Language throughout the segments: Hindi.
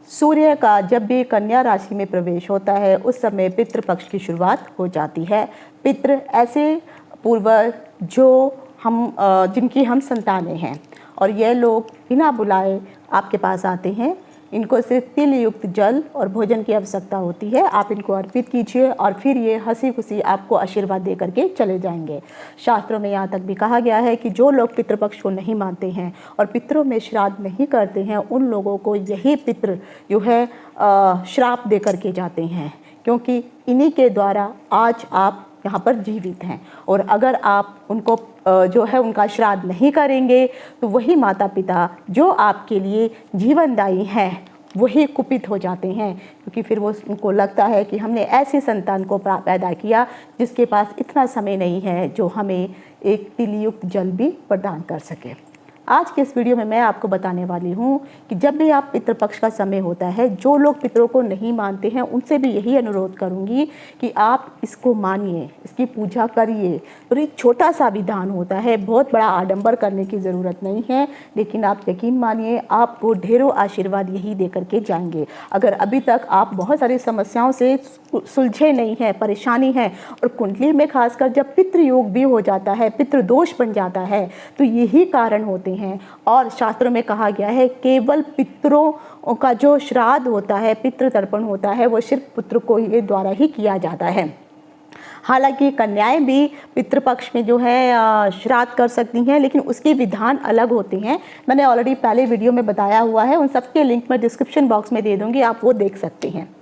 सूर्य का जब भी कन्या राशि में प्रवेश होता है उस समय पितृपक्ष की शुरुआत हो जाती है। पितृ ऐसे पूर्वज जो जिनकी हम संतानें हैं और यह लोग बिना बुलाए आपके पास आते हैं। इनको सिर्फ तिल युक्त जल और भोजन की आवश्यकता होती है। आप इनको अर्पित कीजिए और फिर ये हंसी खुशी आपको आशीर्वाद दे करके चले जाएंगे। शास्त्रों में यहाँ तक भी कहा गया है कि जो लोग पितृपक्ष को नहीं मानते हैं और पितरों में श्राद्ध नहीं करते हैं उन लोगों को यही पितृ जो है श्राप दे करके जाते हैं, क्योंकि इन्हीं के द्वारा आज आप यहाँ पर जीवित हैं। और अगर आप उनको जो है उनका श्राद्ध नहीं करेंगे तो वही माता पिता जो आपके लिए जीवनदायी हैं वही कुपित हो जाते हैं, क्योंकि फिर वो उनको लगता है कि हमने ऐसे संतान को पैदा किया जिसके पास इतना समय नहीं है जो हमें एक तिलयुक्त जल भी प्रदान कर सके। आज के इस वीडियो में मैं आपको बताने वाली हूँ कि जब भी आप पितृपक्ष का समय होता है, जो लोग पितरों को नहीं मानते हैं उनसे भी यही अनुरोध करूँगी कि आप इसको मानिए, इसकी पूजा करिए। और एक छोटा सा विधान होता है, बहुत बड़ा आडंबर करने की ज़रूरत नहीं है, लेकिन आप यकीन मानिए आपको ढेरों आशीर्वाद यही दे करके जाएंगे। अगर अभी तक आप बहुत सारी समस्याओं से सुलझे नहीं हैं, परेशानी है, और कुंडली में खासकर जब पितृयोग भी हो जाता है, पितृदोष बन जाता है, तो यही कारण होते हैं। और शास्त्रों में कहा गया है केवल पितरों का जो श्राद्ध होता है, पितृ तर्पण होता है, वो सिर्फ पुत्र को ये द्वारा ही किया जाता है। हालांकि कन्याएं भी पितृपक्ष में जो है श्राद्ध कर सकती हैं, लेकिन उसके विधान अलग होते हैं। मैंने ऑलरेडी पहले वीडियो में बताया हुआ है, उन सबके लिंक मैं डिस्क्रिप्शन बॉक्स में दे दूंगी, आप वो देख सकते हैं।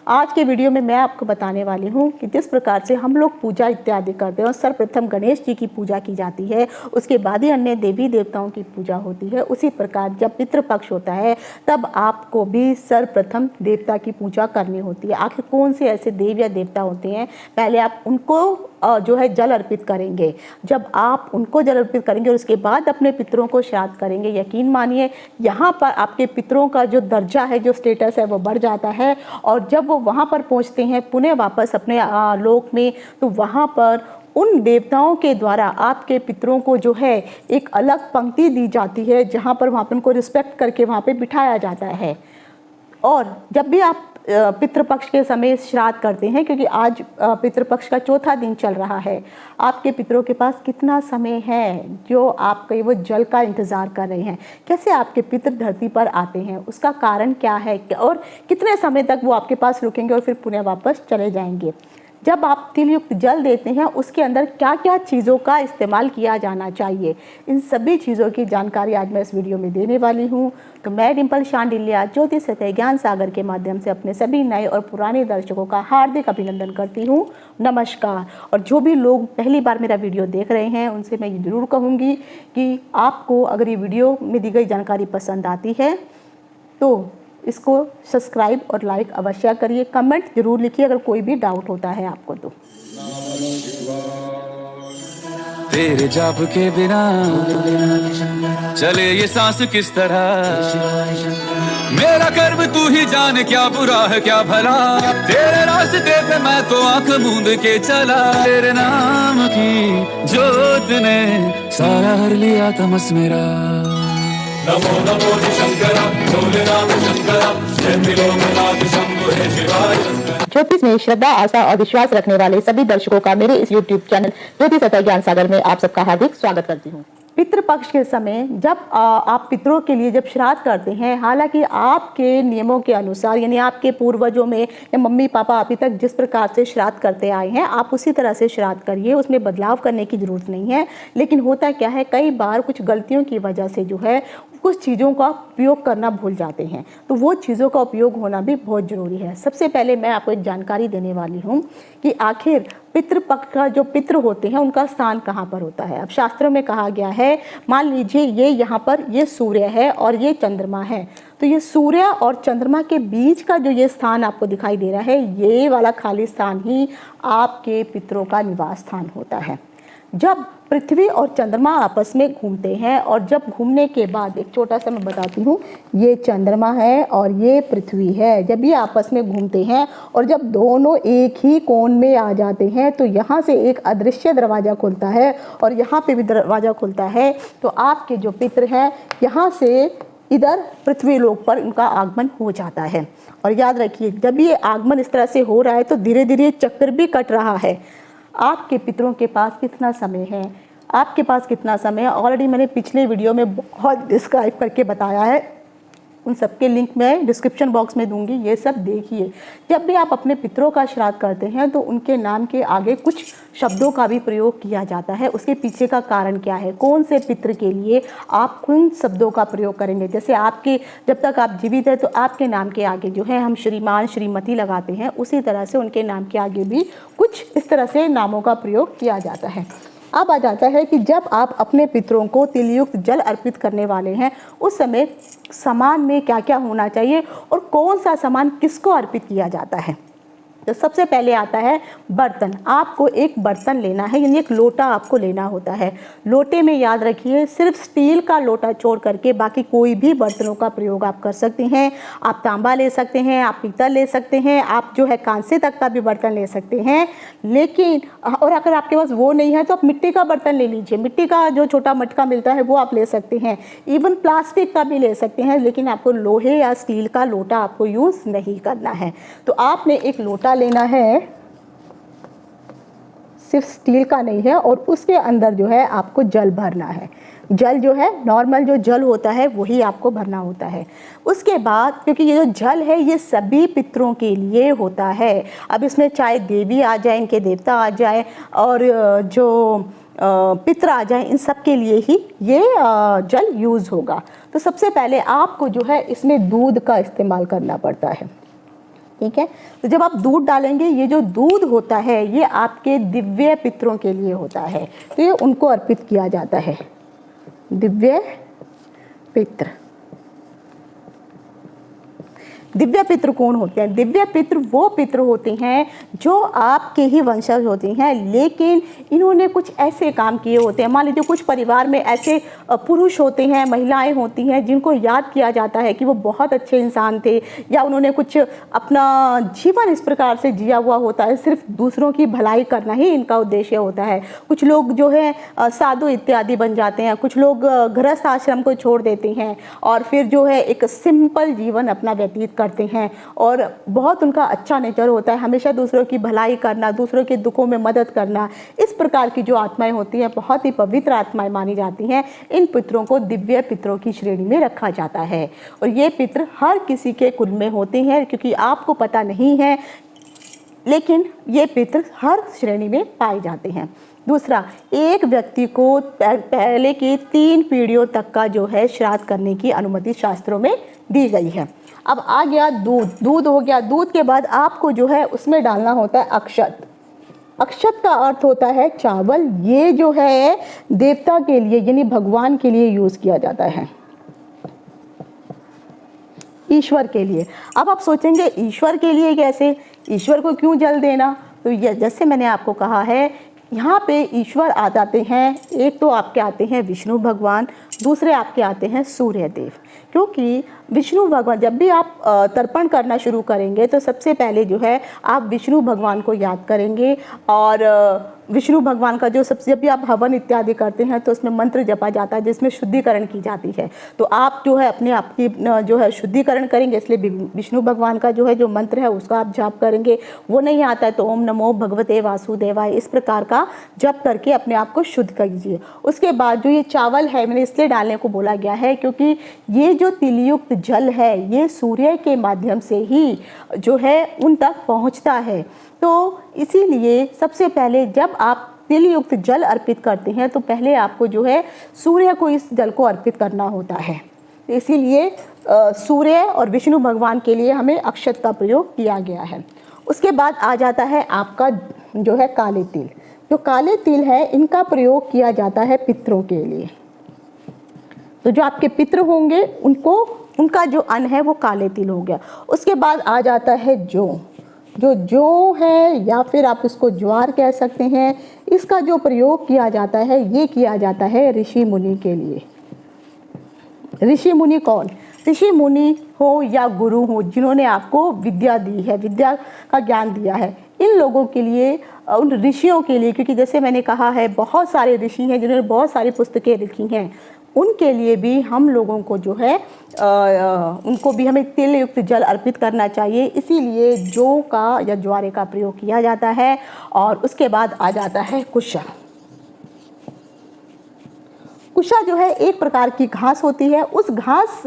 आज के वीडियो में मैं आपको बताने वाली हूँ कि जिस प्रकार से हम लोग पूजा इत्यादि करते हैं और सर्वप्रथम गणेश जी की पूजा की जाती है, उसके बाद ही अन्य देवी देवताओं की पूजा होती है, उसी प्रकार जब पितृपक्ष होता है तब आपको भी सर्वप्रथम देवता की पूजा करनी होती है। आखिर कौन से ऐसे देव या देवता होते हैं, पहले आप उनको जो है जल अर्पित करेंगे। जब आप उनको जल अर्पित करेंगे और उसके बाद अपने पितरों को श्राद्ध करेंगे, यकीन मानिए यहाँ पर आपके पितरों का जो दर्जा है, जो स्टेटस है, वो बढ़ जाता है। और जब वो वहाँ पर पहुँचते हैं पुनः वापस अपने लोक में, तो वहाँ पर उन देवताओं के द्वारा आपके पितरों को जो है एक अलग पंक्ति दी जाती है, जहाँ पर वहाँ पर उनको रिस्पेक्ट करके वहाँ पर बिठाया जाता है। और जब भी आप पितृपक्ष के समय श्राद्ध करते हैं, क्योंकि आज पितृपक्ष का चौथा दिन चल रहा है, आपके पितरों के पास कितना समय है जो आपके वो जल का इंतज़ार कर रहे हैं, कैसे आपके पितृ धरती पर आते हैं, उसका कारण क्या है और कितने समय तक वो आपके पास रुकेंगे और फिर पुनः वापस चले जाएंगे। जब आप तिलयुक्त जल देते हैं उसके अंदर क्या क्या चीज़ों का इस्तेमाल किया जाना चाहिए, इन सभी चीज़ों की जानकारी आज मैं इस वीडियो में देने वाली हूँ। तो मैं डिम्पल शांडिल्या ज्योतिष सतह ज्ञान सागर के माध्यम से अपने सभी नए और पुराने दर्शकों का हार्दिक अभिनंदन करती हूँ। नमस्कार। और जो भी लोग पहली बार मेरा वीडियो देख रहे हैं उनसे मैं ये ज़रूर कहूँगी कि आपको अगर ये वीडियो में दी गई जानकारी पसंद आती है तो इसको सब्सक्राइब और लाइक अवश्य करिए। कमेंट जरूर लिखिए अगर कोई भी डाउट होता है आपको तो। तेरे जाप के बिना चले ये सांस किस तरह, मेरा कर्म तू ही जाने क्या बुरा है क्या भला, तेरे रास्ते पे मैं तो आंख मूंद के चला, तेरे नाम की जोत ने सारा हर लिया तमस मेरा। नमो नमो शंकरा भोलेनाथ शंकरा, जय त्रिलोकनाथ शंभो हे शिवाय। ज्योतिष में श्रद्धा, आस्था और विश्वास रखने वाले सभी दर्शकों का मेरे इस YouTube चैनल ज्योतिष सतह ज्ञान सागर में आप सबका हार्दिक स्वागत करती हूँ। पितृपक्ष के समय जब आप पितरों के लिए जब श्राद्ध करते हैं, हालांकि आपके नियमों के अनुसार, यानी आपके पूर्वजों में या मम्मी पापा अभी तक जिस प्रकार से श्राद्ध करते आए हैं आप उसी तरह से श्राद्ध करिए, उसमें बदलाव करने की ज़रूरत नहीं है। लेकिन होता क्या है, कई बार कुछ गलतियों की वजह से जो है कुछ चीज़ों का उपयोग करना भूल जाते हैं, तो वो चीज़ों का उपयोग होना भी बहुत ज़रूरी है। सबसे पहले मैं आपको एक जानकारी देने वाली हूँ कि आखिर पितृपक्ष का जो पितृ होते हैं उनका स्थान कहाँ पर होता है। अब शास्त्रों में कहा गया है, मान लीजिए ये यहाँ पर ये सूर्य है और ये चंद्रमा है, तो ये सूर्य और चंद्रमा के बीच का जो ये स्थान आपको दिखाई दे रहा है, ये वाला खाली स्थान ही आपके पितरों का निवास स्थान होता है। जब पृथ्वी और चंद्रमा आपस में घूमते हैं और जब घूमने के बाद, एक छोटा सा मैं बताती हूँ, ये चंद्रमा है और ये पृथ्वी है, जब ये आपस में घूमते हैं और जब दोनों एक ही कोण में आ जाते हैं तो यहाँ से एक अदृश्य दरवाज़ा खुलता है और यहाँ पे भी दरवाज़ा खुलता है। तो आपके जो पितृ हैं यहाँ से इधर पृथ्वी लोक पर उनका आगमन हो जाता है। और याद रखिए, जब ये आगमन इस तरह से हो रहा है तो धीरे धीरे चक्र भी कट रहा है। आपके पितरों के पास कितना समय है, आपके पास कितना समय है, ऑलरेडी मैंने पिछले वीडियो में बहुत डिस्क्राइब करके बताया है। उन सब के लिंक मैं डिस्क्रिप्शन बॉक्स में दूंगी, ये सब देखिए। जब भी आप अपने पितरों का श्राद्ध करते हैं तो उनके नाम के आगे कुछ शब्दों का भी प्रयोग किया जाता है। उसके पीछे का कारण क्या है, कौन से पितृ के लिए आप किन शब्दों का प्रयोग करेंगे। जैसे आपके जब तक आप जीवित हैं तो आपके नाम के आगे जो है हम श्रीमान श्रीमती लगाते हैं, उसी तरह से उनके नाम के आगे भी कुछ इस तरह से नामों का प्रयोग किया जाता है। अब आ जाता है कि जब आप अपने पितरों को तिलयुक्त जल अर्पित करने वाले हैं, उस समय सामान में क्या क्या होना चाहिए और कौन सा सामान किसको अर्पित किया जाता है। तो सबसे पहले आता है बर्तन। आपको एक बर्तन लेना है, यानी एक लोटा आपको लेना होता है। लोटे में याद रखिए सिर्फ स्टील का लोटा छोड़ करके बाकी कोई भी बर्तनों का प्रयोग आप कर सकते हैं। आप तांबा ले सकते हैं, आप पीतल ले सकते हैं, आप जो है कांसे तक का भी बर्तन ले सकते हैं। लेकिन और अगर आपके पास वो नहीं है तो आप मिट्टी का बर्तन ले लीजिए। मिट्टी का जो छोटा मटका मिलता है वो आप ले सकते हैं, इवन प्लास्टिक का भी ले सकते हैं, लेकिन आपको लोहे या स्टील का लोटा आपको यूज़ नहीं करना है। तो आपने एक लोटा लेना है, सिर्फ स्टील का नहीं है, और उसके अंदर जो है आपको जल भरना है। जल जो है नॉर्मल जो जल होता है वही आपको भरना होता है। उसके बाद क्योंकि ये जो जल है ये सभी पितरों के लिए होता है। अब इसमें चाहे देवी आ जाए, इनके देवता आ जाए और जो पितर आ जाए, इन सब के लिए ही ये जल यूज़ होगा। तो सबसे पहले आपको जो है इसमें दूध का इस्तेमाल करना पड़ता है, ठीक है। तो जब आप दूध डालेंगे, ये जो दूध होता है ये आपके दिव्य पितरों के लिए होता है, तो ये उनको अर्पित किया जाता है। दिव्य पितृ, दिव्य पितृ कौन होते हैं? दिव्य पितृ वो पितृ होते हैं जो आपके ही वंशज होते हैं, लेकिन इन्होंने कुछ ऐसे काम किए होते हैं। मान लीजिए कुछ परिवार में ऐसे पुरुष होते हैं, महिलाएं होती हैं, जिनको याद किया जाता है कि वो बहुत अच्छे इंसान थे, या उन्होंने कुछ अपना जीवन इस प्रकार से जिया हुआ होता है, सिर्फ दूसरों की भलाई करना ही इनका उद्देश्य होता है। कुछ लोग जो है साधु इत्यादि बन जाते हैं, कुछ लोग गृहस्थ आश्रम को छोड़ देते हैं और फिर जो है एक सिंपल जीवन अपना व्यतीत करते हैं, और बहुत उनका अच्छा नेचर होता है, हमेशा दूसरों की भलाई करना, दूसरों के दुखों में मदद करना। इस प्रकार की जो आत्माएं होती हैं बहुत ही पवित्र आत्माएं मानी जाती हैं। इन पितरों को दिव्य पितरों की श्रेणी में रखा जाता है, और ये पितर हर किसी के कुल में होते हैं, क्योंकि आपको पता नहीं है लेकिन ये पितर हर श्रेणी में पाए जाते हैं। दूसरा, एक व्यक्ति को पहले की 3 पीढ़ियों तक का जो है श्राद्ध करने की अनुमति शास्त्रों में दी गई है। अब आ गया दूध। दूध हो गया, दूध के बाद आपको जो है उसमें डालना होता है अक्षत। अक्षत का अर्थ होता है चावल। ये जो है देवता के लिए यानी भगवान के लिए यूज किया जाता है, ईश्वर के लिए। अब आप सोचेंगे ईश्वर के लिए कैसे, ईश्वर को क्यों जल देना? तो ये जैसे मैंने आपको कहा है, यहाँ पे ईश्वर आ जाते हैं। एक तो आपके आते हैं विष्णु भगवान, दूसरे आपके आते हैं सूर्य देव। क्योंकि विष्णु भगवान, जब भी आप तर्पण करना शुरू करेंगे तो सबसे पहले जो है आप विष्णु भगवान को याद करेंगे, और विष्णु भगवान का जो सबसे, जब भी आप हवन इत्यादि करते हैं तो उसमें मंत्र जपा जाता है जिसमें शुद्धिकरण की जाती है। तो आप जो है अपने आप की जो है शुद्धिकरण करेंगे, इसलिए विष्णु भगवान का जो है जो मंत्र है उसका आप जाप करेंगे। वो नहीं आता है तो ओम नमो भगवते वासुदेवाय, इस प्रकार का जप करके अपने आप को शुद्ध कीजिए। उसके बाद जो ये चावल है, मैंने इसलिए डालने को बोला गया है क्योंकि ये जो तिलयुक्त जल है ये सूर्य के माध्यम से ही जो है उन तक पहुंचता है। तो इसीलिए सबसे पहले जब आप तिलयुक्त जल अर्पित करते हैं तो पहले आपको जो है सूर्य को इस जल को अर्पित करना होता है। इसीलिए सूर्य और विष्णु भगवान के लिए हमें अक्षत का प्रयोग किया गया है। उसके बाद आ जाता है आपका जो है काले तिल। जो काले तिल है इनका प्रयोग किया जाता है पितरों के लिए। तो जो आपके पितर होंगे उनको, उनका जो अन्न है वो काले तिल हो गया। उसके बाद आ जाता है जौ। जो जौ है या फिर आप इसको ज्वार कह सकते हैं, इसका जो प्रयोग किया जाता है ये किया जाता है ऋषि मुनि के लिए। ऋषि मुनि कौन? ऋषि मुनि हो या गुरु हो जिन्होंने आपको विद्या दी है, विद्या का ज्ञान दिया है, इन लोगों के लिए, उन ऋषियों के लिए। क्योंकि जैसे मैंने कहा है बहुत सारे ऋषि हैं जिन्होंने बहुत सारी पुस्तकें लिखी हैं। उनके लिए भी हम लोगों को जो है उनको भी हमें तिल युक्त जल अर्पित करना चाहिए। इसीलिए जौ का या ज्वारे का प्रयोग किया जाता है। और उसके बाद आ जाता है कुशा। कुशा जो है एक प्रकार की घास होती है। उस घास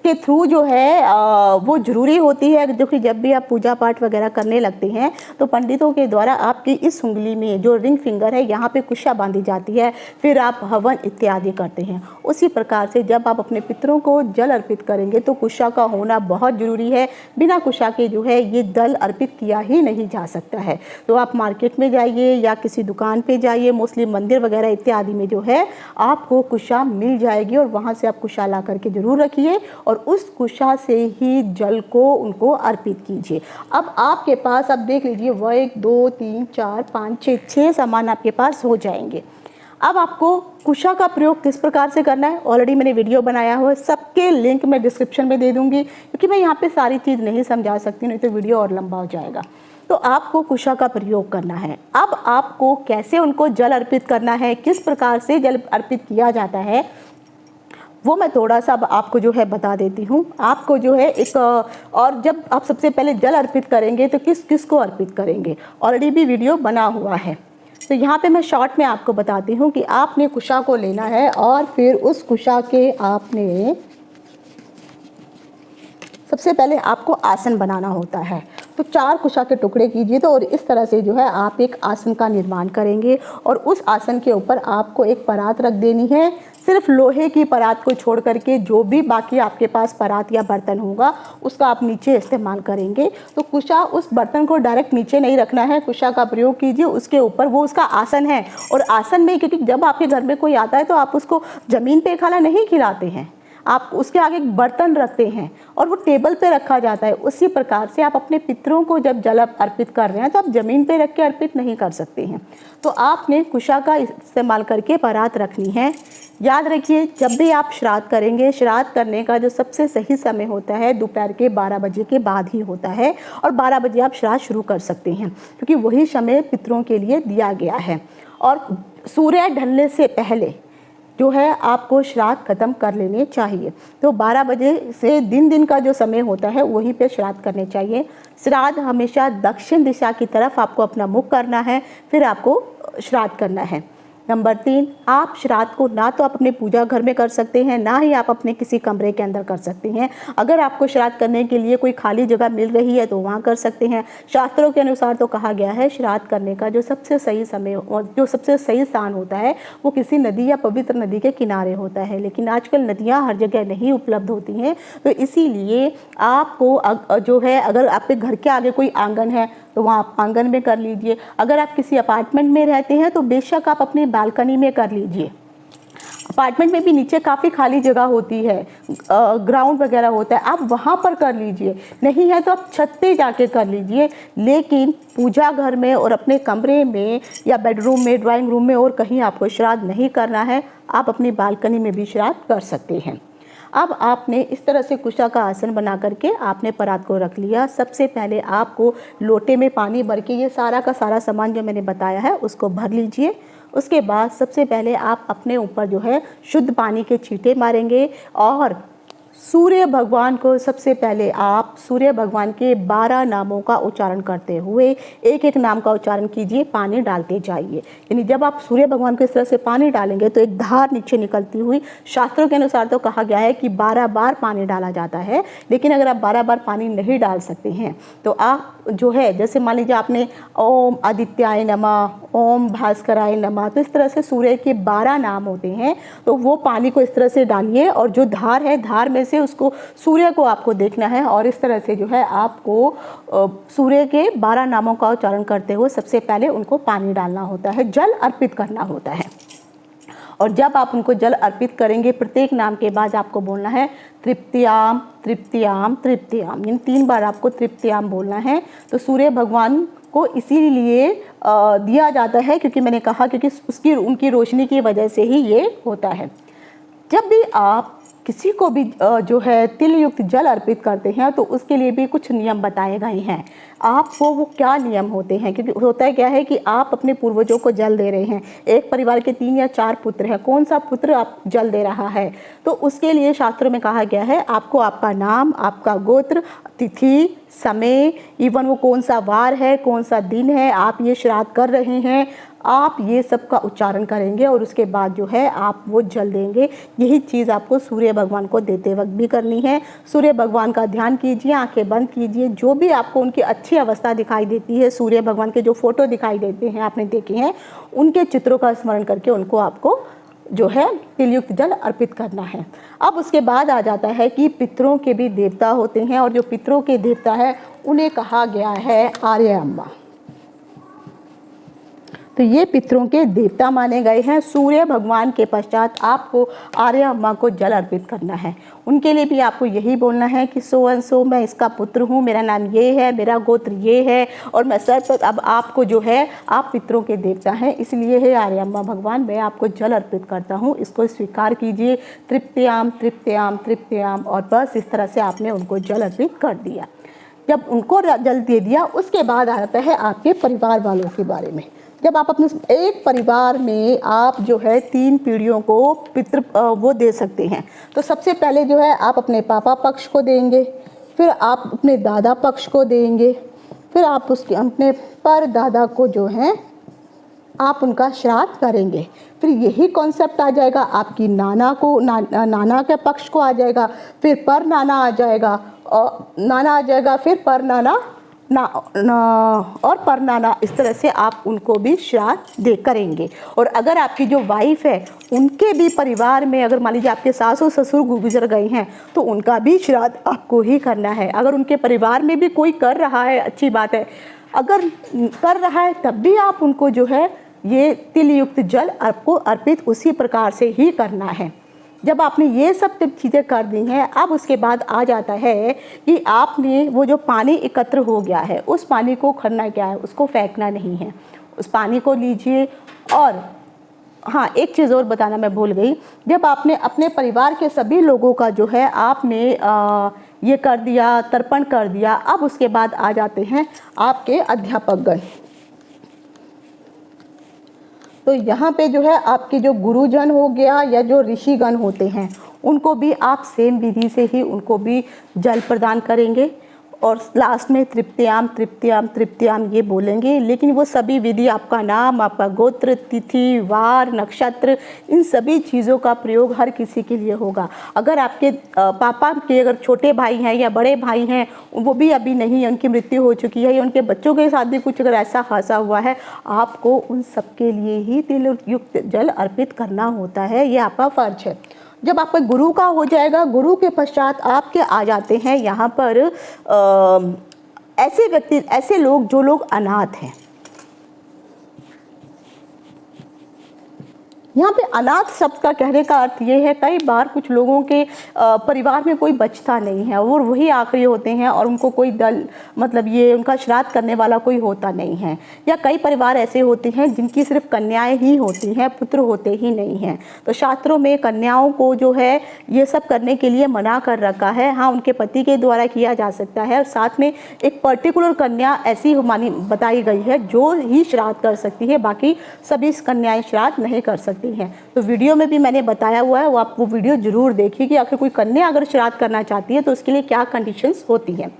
के थ्रू जो है वो ज़रूरी होती है, जो कि जब भी आप पूजा पाठ वगैरह करने लगते हैं तो पंडितों के द्वारा आपकी इस उंगली में जो रिंग फिंगर है यहाँ पे कुशा बांधी जाती है, फिर आप हवन इत्यादि करते हैं। उसी प्रकार से जब आप अपने पितरों को जल अर्पित करेंगे तो कुशा का होना बहुत ज़रूरी है। बिना कुशा के जो है ये जल अर्पित किया ही नहीं जा सकता है। तो आप मार्केट में जाइए या किसी दुकान पर जाइए, मुस्लिम मंदिर वगैरह इत्यादि में जो है आपको कुशा मिल जाएगी और वहाँ से आप कुशा ला करके ज़रूर रखिए और उस कुशा से ही जल को उनको अर्पित कीजिए। अब आपके पास, अब देख लीजिए, 1 2 3 4 5 6 सामान आपके पास हो जाएंगे। अब आपको कुशा का प्रयोग किस प्रकार से करना है ऑलरेडी मैंने वीडियो बनाया हुआ है, सबके लिंक मैं डिस्क्रिप्शन में दे दूंगी, क्योंकि मैं यहाँ पे सारी चीज़ नहीं समझा सकती, नहीं तो वीडियो और लंबा हो जाएगा। तो आपको कुशा का प्रयोग करना है। अब आपको कैसे उनको जल अर्पित करना है, किस प्रकार से जल अर्पित किया जाता है, वो मैं थोड़ा सा अब आपको जो है बता देती हूँ। आपको जो है एक, और जब आप सबसे पहले जल अर्पित करेंगे तो किस किस को अर्पित करेंगे ऑलरेडी भी वीडियो बना हुआ है। तो यहाँ पे मैं शॉर्ट में आपको बताती हूँ कि आपने कुशा को लेना है और फिर उस कुशा के आपने सबसे पहले आपको आसन बनाना होता है। तो 4 कुशा के टुकड़े कीजिए तो और इस तरह से जो है आप एक आसन का निर्माण करेंगे और उस आसन के ऊपर आपको एक परात रख देनी है। सिर्फ लोहे की परात को छोड़ करके जो भी बाकी आपके पास परात या बर्तन होगा उसका आप नीचे इस्तेमाल करेंगे। तो कुशा, उस बर्तन को डायरेक्ट नीचे नहीं रखना है, कुशा का प्रयोग कीजिए उसके ऊपर, वो उसका आसन है। और आसन में, क्योंकि जब आपके घर में कोई आता है तो आप उसको ज़मीन पे खाना नहीं खिलाते हैं, आप उसके आगे एक बर्तन रखते हैं और वो टेबल पे रखा जाता है। उसी प्रकार से आप अपने पितरों को जब जल अर्पित कर रहे हैं तो आप ज़मीन पे रख के अर्पित नहीं कर सकते हैं। तो आपने कुशा का इस्तेमाल करके परात रखनी है। याद रखिए, जब भी आप श्राद्ध करेंगे, श्राद्ध करने का जो सबसे सही समय होता है दोपहर के 12 बजे के बाद ही होता है और 12 बजे आप श्राद्ध शुरू कर सकते हैं, क्योंकि वही समय पितरों के लिए दिया गया है। और सूर्य ढलने से पहले जो है आपको श्राद्ध खत्म कर लेने चाहिए। तो 12 बजे से दिन का जो समय होता है वहीं पे श्राद्ध करने चाहिए। श्राद्ध हमेशा दक्षिण दिशा की तरफ आपको अपना मुख करना है, फिर आपको श्राद्ध करना है। नंबर 3, आप श्राद्ध को ना तो आप अपने पूजा घर में कर सकते हैं, ना ही आप अपने किसी कमरे के अंदर कर सकते हैं। अगर आपको श्राद्ध करने के लिए कोई खाली जगह मिल रही है तो वहाँ कर सकते हैं। शास्त्रों के अनुसार तो कहा गया है श्राद्ध करने का जो सबसे सही समय और जो सबसे सही स्थान होता है वो किसी नदी या पवित्र नदी के किनारे होता है, लेकिन आजकल नदियाँ हर जगह नहीं उपलब्ध होती हैं। तो इसीलिए आपको जो है, अगर आपके घर के आगे कोई आंगन है तो वहाँ आप आंगन में कर लीजिए। अगर आप किसी अपार्टमेंट में रहते हैं तो बेशक आप अपनी बालकनी में कर लीजिए। अपार्टमेंट में भी नीचे काफ़ी खाली जगह होती है, ग्राउंड वगैरह होता है, आप वहाँ पर कर लीजिए। नहीं है तो आप छत पे जाके कर लीजिए, लेकिन पूजा घर में और अपने कमरे में या बेडरूम में, ड्राइंग रूम में और कहीं आपको श्राद्ध नहीं करना है। आप अपनी बालकनी में भी श्राद्ध कर सकते हैं। अब आपने इस तरह से कुशा का आसन बना करके आपने परात को रख लिया। सबसे पहले आपको लोटे में पानी भर के ये सारा का सारा सामान जो मैंने बताया है उसको भर लीजिए। उसके बाद सबसे पहले आप अपने ऊपर जो है शुद्ध पानी के छींटे मारेंगे और सूर्य भगवान को सबसे पहले आप सूर्य भगवान के 12 नामों का उच्चारण करते हुए एक एक नाम का उच्चारण कीजिए, पानी डालते जाइए। यानी जब आप सूर्य भगवान को इस तरह से पानी डालेंगे तो एक धार नीचे निकलती हुई, शास्त्रों के अनुसार तो कहा गया है कि 12 बार पानी डाला जाता है, लेकिन अगर आप 12 बार पानी नहीं डाल सकते हैं तो आप जो है, जैसे मान लीजिए आपने ओम आदित्याय नमः, ओम भास्कराय नमः, तो इस तरह से सूर्य के 12 नाम होते हैं, तो वो पानी को इस तरह से डालिए और जो धार है, धार में से उसको सूर्य को आपको देखना है और इस तरह से जो है आपको सूर्य के 12 नामों का उच्चारण करते हुए सबसे पहले उनको पानी डालना होता है, जल अर्पित करना होता है। और जब आप उनको जल अर्पित करेंगे, प्रत्येक नाम के बाद आपको बोलना है तृप्तियाम तृप्तियाम तृप्तियाम, इन 3 बार आपको तृप्तियाम बोलना है। तो सूर्य भगवान को इसीलिए दिया जाता है क्योंकि मैंने कहा क्योंकि उनकी रोशनी की वजह से ही ये होता है। जब भी आप किसी को भी जो है तिल युक्त जल अर्पित करते हैं तो उसके लिए भी कुछ नियम बताए गए हैं। आपको वो क्या नियम होते हैं, क्योंकि होता है क्या है कि आप अपने पूर्वजों को जल दे रहे हैं। एक परिवार के 3 या 4 पुत्र हैं, कौन सा पुत्र आप जल दे रहा है, तो उसके लिए शास्त्रों में कहा गया है आपको आपका नाम, आपका गोत्र, तिथि, समय, इवन वो कौन सा वार है, कौन सा दिन है, आप ये श्राद्ध कर रहे हैं, आप ये सब का उच्चारण करेंगे और उसके बाद जो है आप वो जल देंगे। यही चीज़ आपको सूर्य भगवान को देते वक्त भी करनी है। सूर्य भगवान का ध्यान कीजिए, आंखें बंद कीजिए, जो भी आपको उनकी अच्छी अवस्था दिखाई देती है, सूर्य भगवान के जो फोटो दिखाई देते हैं आपने देखे हैं, उनके चित्रों का स्मरण करके उनको आपको जो है तिलयुक्त जल अर्पित करना है। अब उसके बाद आ जाता है कि पितरों के भी देवता होते हैं और जो पितरों के देवता है उन्हें कहा गया है आर्य अम्मा। तो ये पितरों के देवता माने गए हैं। सूर्य भगवान के पश्चात आपको आर्य अम्मा को जल अर्पित करना है। उनके लिए भी आपको यही बोलना है कि सो एंड सो मैं इसका पुत्र हूँ, मेरा नाम ये है, मेरा गोत्र ये है और मैं सर पर अब आपको जो है आप पितरों के देवता हैं, इसलिए है आर्य अम्मा भगवान मैं आपको जल अर्पित करता हूँ, इसको स्वीकार कीजिए। तृप्त्याम तृप्त्याम तृप्त्याम, और बस इस तरह से आपने उनको जल अर्पित कर दिया। जब उनको जल दे दिया उसके बाद आता है आपके परिवार वालों के बारे में। जब आप अपने एक परिवार में आप जो है 3 पीढ़ियों को पितृ वो दे सकते हैं, तो सबसे पहले जो है आप अपने पापा पक्ष को देंगे, फिर आप अपने दादा पक्ष को देंगे, फिर आप उसके अपने परदादा को जो है आप उनका श्राद्ध करेंगे। फिर यही कॉन्सेप्ट आ जाएगा आपकी नाना को, नाना के पक्ष को आ जाएगा, फिर पर नाना आ जाएगा और नाना आ जाएगा, फिर पर नाना और पर नाना, इस तरह से आप उनको भी श्राद्ध दे करेंगे। और अगर आपकी जो वाइफ है उनके भी परिवार में अगर मान लीजिए आपके सासू ससुर गुजर गए हैं तो उनका भी श्राद्ध आपको ही करना है। अगर उनके परिवार में भी कोई कर रहा है अच्छी बात है, अगर कर रहा है तब भी आप उनको जो है ये तिल युक्त जल आपको अर्पित उसी प्रकार से ही करना है। जब आपने ये सब चीज़ें कर दी हैं, अब उसके बाद आ जाता है कि आपने वो जो पानी एकत्र हो गया है उस पानी को करना क्या है, उसको फेंकना नहीं है। उस पानी को लीजिए और हाँ, एक चीज़ और बताना मैं भूल गई, जब आपने अपने परिवार के सभी लोगों का जो है आपने ये कर दिया, तर्पण कर दिया, अब उसके बाद आ जाते हैं आपके अध्यापकगण। तो यहाँ पे जो है आपके जो गुरुजन हो गया या जो ऋषिगण होते हैं उनको भी आप सेम विधि से ही उनको भी जल प्रदान करेंगे और लास्ट में तृप्त्याम तृप्त्याम तृप्त्याम ये बोलेंगे। लेकिन वो सभी विधि आपका नाम, आपका गोत्र, तिथि, वार, नक्षत्र, इन सभी चीज़ों का प्रयोग हर किसी के लिए होगा। अगर आपके पापा के अगर छोटे भाई हैं या बड़े भाई हैं, वो भी अभी नहीं है, उनकी मृत्यु हो चुकी है, या उनके बच्चों के साथ भी कुछ अगर ऐसा खासा हुआ है, आपको उन सबके लिए ही तिल युक्त जल अर्पित करना होता है, ये आपका फर्ज है। जब आपका गुरु का हो जाएगा, गुरु के पश्चात आपके आ जाते हैं यहाँ पर ऐसे व्यक्ति, ऐसे लोग जो लोग अनाथ हैं। यहाँ पे अनाथ शब्द का कहने का अर्थ ये है, कई बार कुछ लोगों के परिवार में कोई बचता नहीं है और वही आखिरी होते हैं और उनको कोई दल मतलब ये उनका श्राद्ध करने वाला कोई होता नहीं है। या कई परिवार ऐसे होते हैं जिनकी सिर्फ कन्याएं ही होती हैं, पुत्र होते ही नहीं हैं। तो शास्त्रों में कन्याओं को जो है ये सब करने के लिए मना कर रखा है। हाँ, उनके पति के द्वारा किया जा सकता है और साथ में एक पर्टिकुलर कन्या ऐसी मानी बताई गई है जो ही श्राद्ध कर सकती है, बाकी सभी कन्याएं श्राद्ध नहीं कर सकती हैं। तो वीडियो में भी मैंने बताया हुआ है, वो आप वो वीडियो जरूर देखिए कि आखिर कोई कन्या अगर श्राद्ध करना चाहती है तो उसके लिए क्या कंडीशंस होती हैं।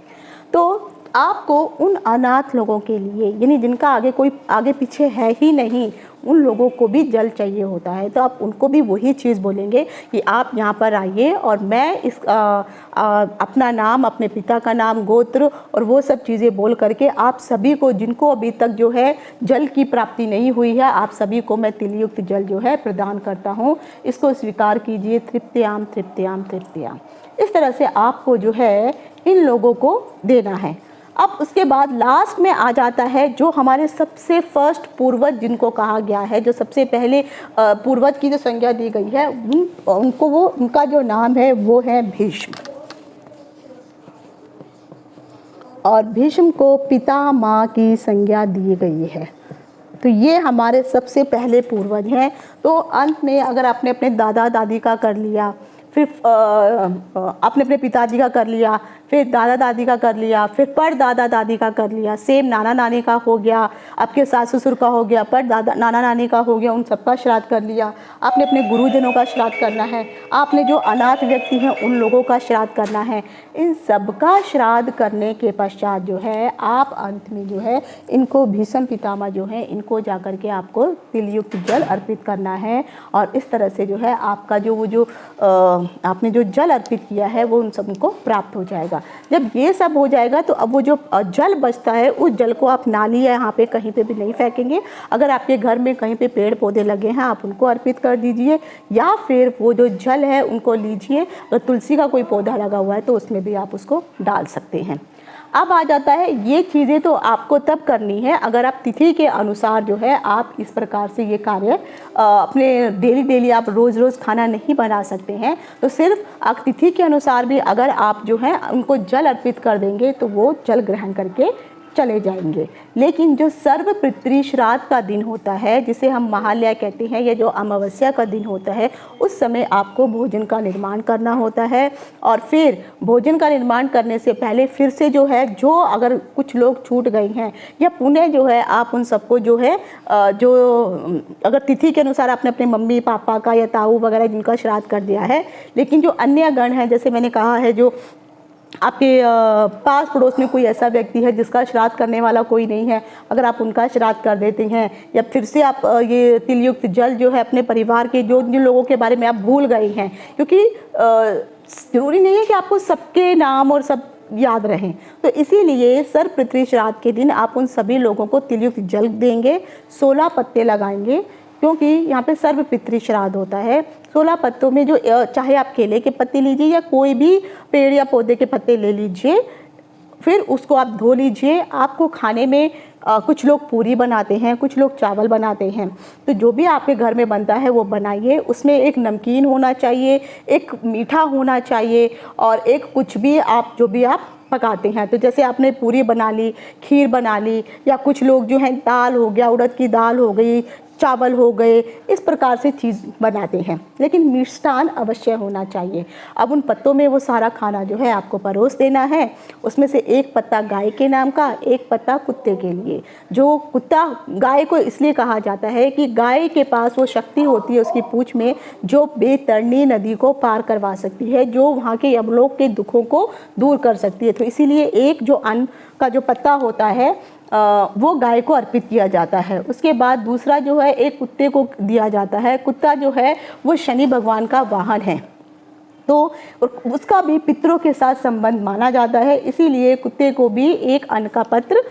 तो आपको उन अनाथ लोगों के लिए, यानी जिनका आगे कोई आगे पीछे है ही नहीं, उन लोगों को भी जल चाहिए होता है। तो आप उनको भी वही चीज़ बोलेंगे कि आप यहाँ पर आइए और मैं इस अपना नाम, अपने पिता का नाम, गोत्र और वो सब चीज़ें बोल करके आप सभी को, जिनको अभी तक जो है जल की प्राप्ति नहीं हुई है, आप सभी को मैं तिलयुक्त जल जो है प्रदान करता हूँ, इसको स्वीकार कीजिए। तृप्त्याम तृप्त्याम तृप्त्याम, इस तरह से आपको जो है इन लोगों को देना है। अब उसके बाद लास्ट में आ जाता है जो हमारे सबसे फर्स्ट पूर्वज जिनको कहा गया है, जो सबसे पहले पूर्वज की जो संज्ञा दी गई है, उनको वो उनका जो नाम है वो है भीष्म। और भीष्म को पिता माँ की संज्ञा दी गई है। तो ये हमारे सबसे पहले पूर्वज हैं। तो अंत में अगर आपने अपने दादा दादी का कर लिया, फिर आपने अपने पिताजी का कर लिया, फिर दादा दादी का कर लिया, फिर पर दादा दादी का कर लिया, सेम नाना नानी का हो गया, आपके सास ससुर का हो गया, पर दादा नाना नानी का हो गया, उन सबका श्राद्ध कर लिया। आपने अपने गुरुजनों का श्राद्ध करना है, आपने जो अनाथ व्यक्ति हैं उन लोगों का श्राद्ध करना है। इन सब का श्राद्ध करने के पश्चात जो है आप अंत में जो है इनको भीष्म पितामह जो है इनको जाकर के आपको तिलयुक्त जल अर्पित करना है। और इस तरह से जो है आपका जो वो जो आपने जो जल अर्पित किया है वो उन सबको प्राप्त हो जाएगा। जब ये सब हो जाएगा तो अब वो जो जल बचता है उस जल को आप नाली या यहाँ पे कहीं पे भी नहीं फेंकेंगे। अगर आपके घर में कहीं पे पेड़ पौधे लगे हैं आप उनको अर्पित कर दीजिए, या फिर वो जो जल है उनको लीजिए। अगर तुलसी का कोई पौधा लगा हुआ है तो उसमें भी आप उसको डाल सकते हैं। अब आ जाता है ये चीज़ें तो आपको तब करनी है अगर आप तिथि के अनुसार जो है आप इस प्रकार से ये कार्य अपने डेली आप रोज़ खाना नहीं बना सकते हैं। तो सिर्फ आप तिथि के अनुसार भी अगर आप जो है उनको जल अर्पित कर देंगे तो वो जल ग्रहण करके चले जाएंगे। लेकिन जो सर्व पितृ श्राद्ध का दिन होता है जिसे हम महालया कहते हैं, या जो अमावस्या का दिन होता है, उस समय आपको भोजन का निर्माण करना होता है। और फिर भोजन का निर्माण करने से पहले फिर से जो है जो अगर कुछ लोग छूट गए हैं या पुनः जो है आप उन सबको जो है जो अगर तिथि के अनुसार आपने अपने मम्मी पापा का या ताऊ वगैरह जिनका श्राद्ध कर दिया है, लेकिन जो अन्य गण हैं जैसे मैंने कहा है जो आपके पास पड़ोस में कोई ऐसा व्यक्ति है जिसका श्राद्ध करने वाला कोई नहीं है, अगर आप उनका श्राद्ध कर देते हैं या फिर से आप ये तिलयुक्त जल जो है अपने परिवार के जिन लोगों के बारे में आप भूल गए हैं, क्योंकि ज़रूरी नहीं है कि आपको सबके नाम और सब याद रहें, तो इसीलिए सर्व पितृ श्राद्ध के दिन आप उन सभी लोगों को तिलयुक्त जल देंगे, 16 पत्ते लगाएंगे, क्योंकि यहाँ पे सर्व पितृ श्राद्ध होता है। 16 पत्तों में जो चाहे आप केले के पत्ते लीजिए या कोई भी पेड़ या पौधे के पत्ते ले लीजिए, फिर उसको आप धो लीजिए। आपको खाने में कुछ लोग पूरी बनाते हैं, कुछ लोग चावल बनाते हैं, तो जो भी आपके घर में बनता है वो बनाइए। उसमें एक नमकीन होना चाहिए, एक मीठा होना चाहिए और एक कुछ भी आप जो भी आप पकाते हैं। तो जैसे आपने पूरी बना ली, खीर बना ली, या कुछ लोग जो है दाल हो गया, उड़द की दाल हो गई, चावल हो गए, इस प्रकार से चीज़ बनाते हैं, लेकिन मिष्ठान अवश्य होना चाहिए। अब उन पत्तों में वो सारा खाना जो है आपको परोस देना है। उसमें से एक पत्ता गाय के नाम का, एक पत्ता कुत्ते के लिए। जो कुत्ता, गाय को इसलिए कहा जाता है कि गाय के पास वो शक्ति होती है उसकी पूंछ में जो बैतरणी नदी को पार करवा सकती है, जो वहाँ के यमलोक के दुखों को दूर कर सकती है। तो इसीलिए एक जो अन्न का जो पत्ता होता है वो गाय को अर्पित किया जाता है। उसके बाद दूसरा जो है एक कुत्ते को दिया जाता है। कुत्ता जो है वो शनि भगवान का वाहन है, तो उसका भी पितरों के साथ संबंध माना जाता है, इसीलिए कुत्ते को भी एक अन्न का पत्र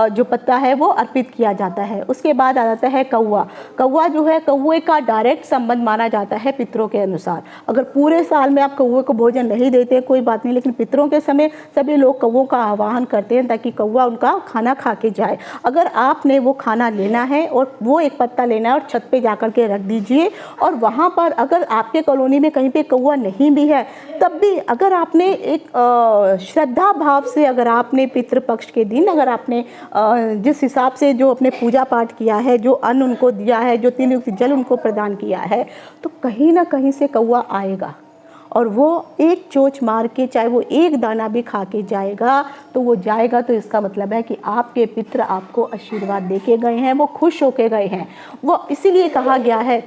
जो पत्ता है वो अर्पित किया जाता है। उसके बाद आ जाता है कौवा। कौवा जो है, कौवे का डायरेक्ट संबंध माना जाता है पितरों के अनुसार। अगर पूरे साल में आप कौवे को भोजन नहीं देते कोई बात नहीं, लेकिन पितरों के समय सभी लोग कौवों का आवाहन करते हैं ताकि कौवा उनका खाना खा के जाए। अगर आपने वो खाना लेना है और वो एक पत्ता लेना है और छत पे जाकर के रख दीजिए, और वहाँ पर अगर आपके कॉलोनी में कहीं पे कौवा नहीं भी है तब भी अगर आपने एक श्रद्धा भाव से अगर आपने पितृपक्ष के दिन अगर आपने जिस हिसाब से जो अपने पूजा पाठ किया है, जो अन्न उनको दिया है, जो तिलयुक्त जल उनको प्रदान किया है, तो कहीं ना कहीं से कौवा आएगा और वो एक चोंच मार के चाहे वो एक दाना भी खा के जाएगा, तो वो जाएगा तो इसका मतलब है कि आपके पितृ आपको आशीर्वाद दे के गए हैं, वो खुश होके गए हैं। वो इसीलिए कहा गया है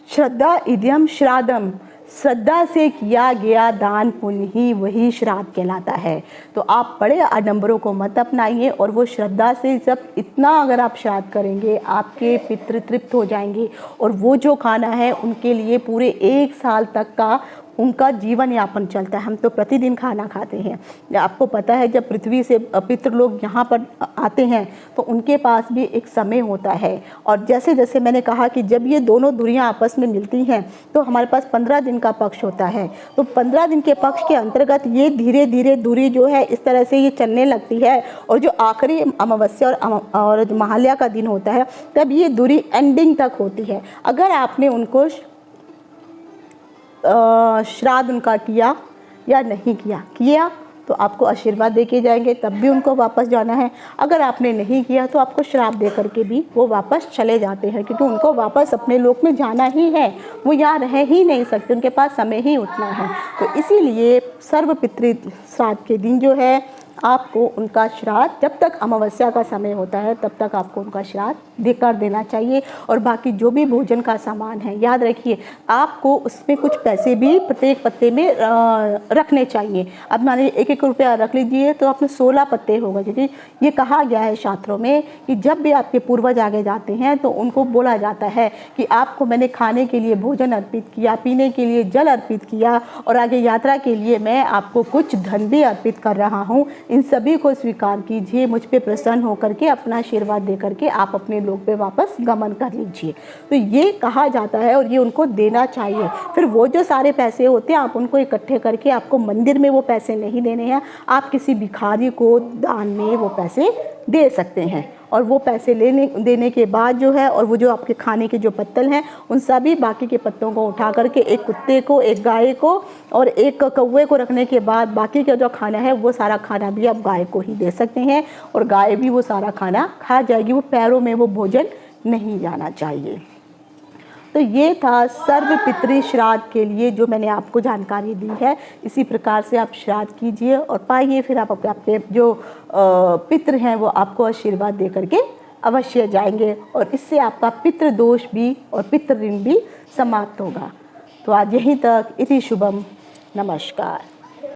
श्रद्धा इद्यम श्राद्धम, श्रद्धा से किया गया दान पुण्य ही वही श्राद्ध कहलाता है। तो आप बड़े आडंबरों को मत अपनाइए और वो श्रद्धा से जब इतना अगर आप श्राद्ध करेंगे आपके पितृ तृप्त हो जाएंगे और वो जो खाना है उनके लिए पूरे 1 साल तक का उनका जीवन यापन चलता है। हम तो प्रतिदिन खाना खाते हैं। आपको पता है जब पृथ्वी से पितृ लोग यहाँ पर आते हैं तो उनके पास भी एक समय होता है, और जैसे जैसे मैंने कहा कि जब ये दोनों दूरियाँ आपस में मिलती हैं तो हमारे पास 15 दिन का पक्ष होता है। तो 15 दिन के पक्ष के अंतर्गत ये धीरे धीरे दूरी जो है इस तरह से ये चलने लगती है, और जो आखिरी अमावस्या और महालया का दिन होता है तब ये दूरी एंडिंग तक होती है। अगर आपने उनको श्राद्ध उनका किया या नहीं किया तो आपको आशीर्वाद दे के जाएंगे, तब भी उनको वापस जाना है। अगर आपने नहीं किया तो आपको श्राप दे करके भी वो वापस चले जाते हैं, क्योंकि उनको वापस अपने लोक में जाना ही है, वो यहाँ रह ही नहीं सकते, उनके पास समय ही उतना है। तो इसीलिए सर्व पितृ श्राद्ध के दिन जो है आपको उनका श्राद्ध, जब तक अमावस्या का समय होता है तब तक आपको उनका श्राद्ध देकर देना चाहिए। और बाकी जो भी भोजन का सामान है, याद रखिए आपको उसमें कुछ पैसे भी प्रत्येक पत्ते में रखने चाहिए। अब मान लीजिए 1-1 रुपया रख लीजिए तो आपने 16 पत्ते होगा, क्योंकि ये कहा गया है शास्त्रों में कि जब भी आपके पूर्वज आगे जाते हैं तो उनको बोला जाता है कि आपको मैंने खाने के लिए भोजन अर्पित किया, पीने के लिए जल अर्पित किया, और आगे यात्रा के लिए मैं आपको कुछ धन भी अर्पित कर रहा हूँ। इन सभी को स्वीकार कीजिए, मुझ पे प्रसन्न होकर के अपना आशीर्वाद दे करके आप अपने लोक पे वापस गमन कर लीजिए। तो ये कहा जाता है और ये उनको देना चाहिए। फिर वो जो सारे पैसे होते हैं आप उनको इकट्ठे करके, आपको मंदिर में वो पैसे नहीं देने हैं, आप किसी भिखारी को दान में वो पैसे दे सकते हैं। और वो पैसे देने के बाद जो है, और वो जो आपके खाने के जो पत्तल हैं उन सभी बाकी के पत्तों को उठा करके एक कुत्ते को, एक गाय को और एक कौवे को रखने के बाद बाकी का जो खाना है वो सारा खाना भी आप गाय को ही दे सकते हैं, और गाय भी वो सारा खाना खा जाएगी, वो पैरों में वो भोजन नहीं जाना चाहिए। तो ये था सर्व पितृ श्राद्ध के लिए जो मैंने आपको जानकारी दी है। इसी प्रकार से आप श्राद्ध कीजिए और पाइए, फिर आप आपके जो पितृ हैं वो आपको आशीर्वाद दे करके अवश्य जाएंगे, और इससे आपका पितृ दोष भी और पितृ ऋण भी समाप्त होगा। तो आज यहीं तक। इति शुभम। नमस्कार।